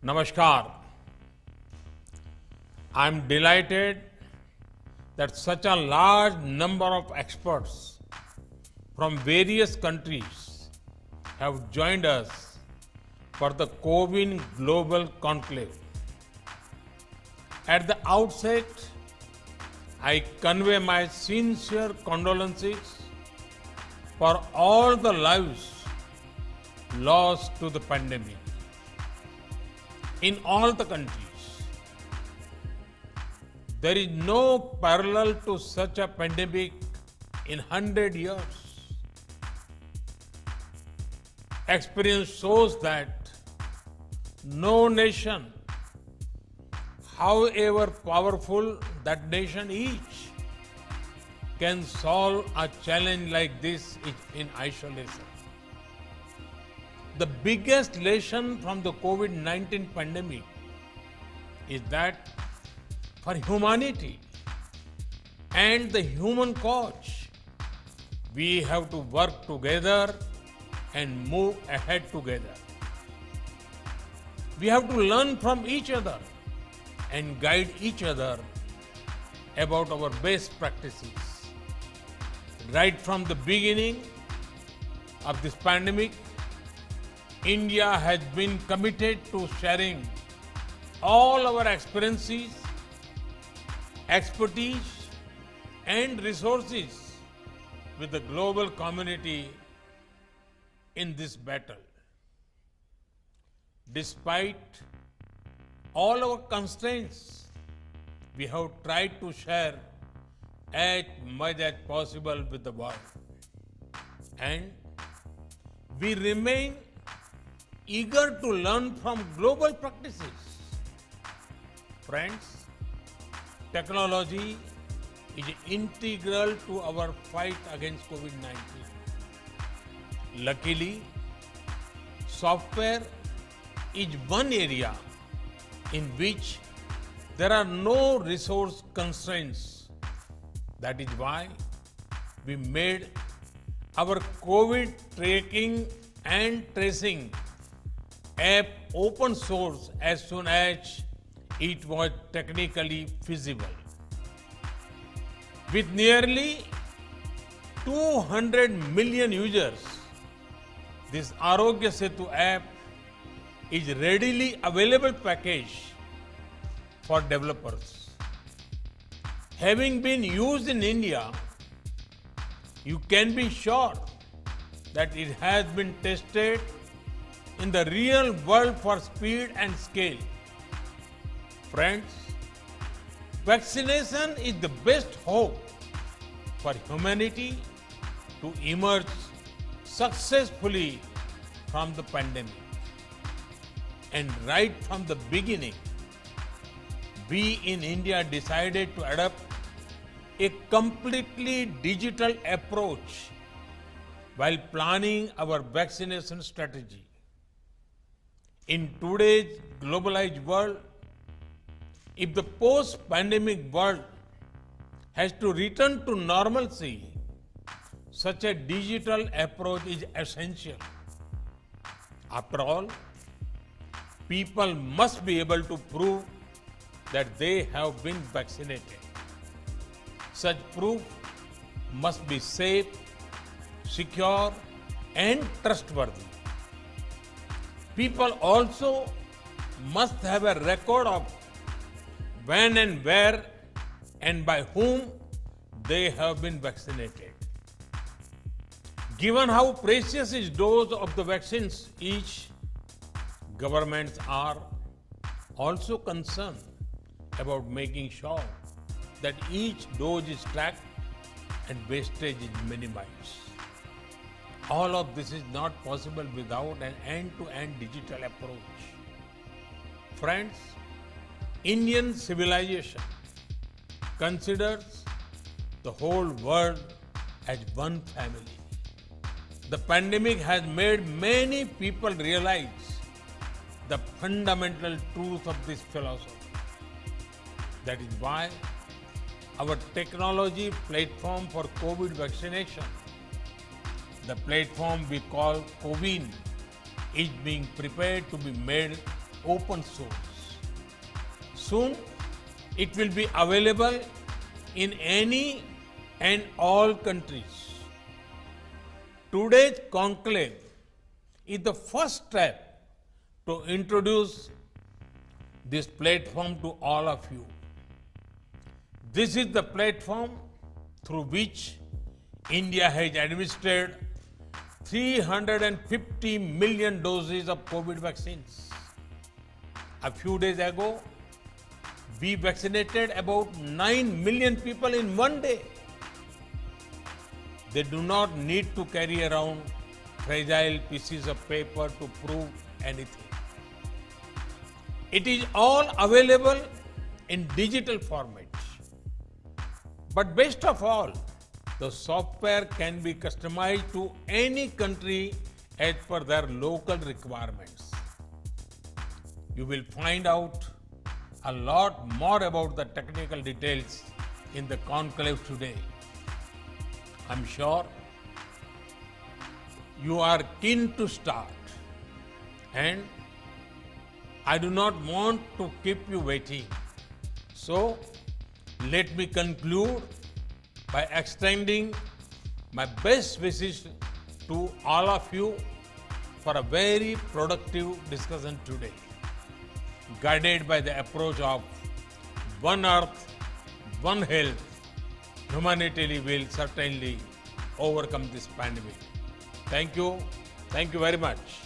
Namaskar. I am delighted that such a large number of experts from various countries have joined us for the CoWIN Global Conclave. At the outset, I convey my sincere condolences for all the lives lost to the pandemic in all the countries. There is no parallel to such a pandemic in 100 years. Experience shows that no nation, however powerful that nation is, can solve a challenge like this in isolation. The biggest lesson from the COVID-19 pandemic is that for humanity and the human cause, we have to work together and move ahead together. We have to learn from each other and guide each other about our best practices. Right from the beginning of this pandemic, India has been committed to sharing all our experiences, expertise, and resources with the global community in this battle. Despite all our constraints, we have tried to share as much as possible with the world. And we remain eager to learn from global practices. Friends, technology is integral to our fight against COVID-19. Luckily, software is one area in which there are no resource constraints. That is why we made our COVID tracking and tracing app open source as soon as it was technically feasible. With nearly 200 million users, this Arogya Setu app is readily available package for developers. Having been used in India, you can be sure that it has been tested in the real world for speed and scale. Friends, vaccination is the best hope for humanity to emerge successfully from the pandemic. And right from the beginning, we in India decided to adopt a completely digital approach while planning our vaccination strategy. In today's globalized world, if the post-pandemic world has to return to normalcy, such a digital approach is essential. After all, people must be able to prove that they have been vaccinated. Such proof must be safe, secure, and trustworthy. People also must have a record of when and where and by whom they have been vaccinated. Given how precious is dose of the vaccines each, governments are also concerned about making sure that each dose is tracked and wastage is minimized. All of this is not possible without an end-to-end digital approach. Friends, Indian civilization considers the whole world as one family. The pandemic has made many people realize the fundamental truth of this philosophy. That is why our technology platform for COVID vaccination, the platform we call CoWIN, is being prepared to be made open source. Soon, it will be available in any and all countries. Today's conclave is the first step to introduce this platform to all of you. This is the platform through which India has administered 350 million doses of COVID vaccines. A few days ago, we vaccinated about 9 million people in one day. They do not need to carry around fragile pieces of paper to prove anything. It is all available in digital format. But best of all, the software can be customized to any country as per their local requirements. You will find out a lot more about the technical details in the conclave today. I'm sure you are keen to start, and I do not want to keep you waiting. So, let me conclude by extending my best wishes to all of you for a very productive discussion today, guided by the approach of One Earth, One Health. Humanity will certainly overcome this pandemic. Thank you. Thank you very much.